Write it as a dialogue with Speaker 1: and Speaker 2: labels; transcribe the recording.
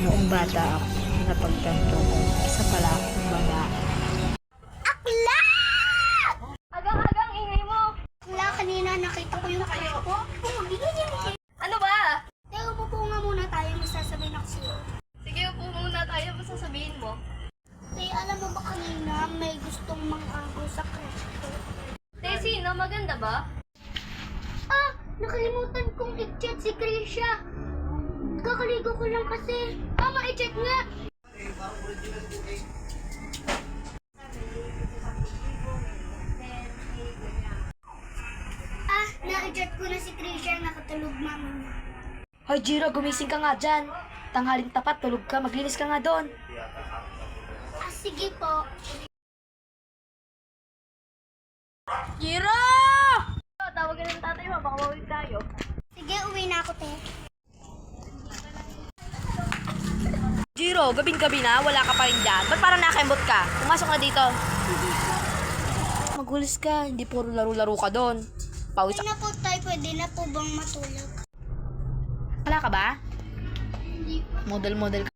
Speaker 1: Noong bata ako, napagtanto ko, isa pala akong babae.
Speaker 2: Akla!
Speaker 3: Agang-agang ingay mo.
Speaker 2: Wala, kanina nakita ko yung crush ko. Bumabigyan niya.
Speaker 3: Ano ba?
Speaker 2: Teka, upo nga muna tayo. May sasabihin ako sa'yo.
Speaker 3: Sige, upo muna tayo. Ano sasabihin mo?
Speaker 2: Alam mo ba kanina may gustong mang-agaw sa crush ko?
Speaker 3: Sino? Maganda ba?
Speaker 2: Nakalimutan kong i-chat si Krisha. Kakaligo ko lang kasi. Ma-i-chat nga. Na-chat ko na si Krisha. Nakatulog mama niya.
Speaker 1: Hoy Jiro, gumising ka nga dyan. Tanghaling tapat, tulog ka, maglinis ka nga doon.
Speaker 2: Sige po.
Speaker 3: Jiro! Tawagan ng tatay mo. Baka mawin tayo.
Speaker 2: Sige, uwi na ako, te.
Speaker 1: Jiro, gabing-gabi na, wala ka pa rin dyan. Ba't parang nakembot ka? Pumasok na dito. Magulis ka, hindi puro laro-laro ka doon. Pawis.
Speaker 2: Pwede na po tayo. Pwede na po bang matulog?
Speaker 1: Wala ka ba?
Speaker 2: Hindi po.
Speaker 1: Model-model ka.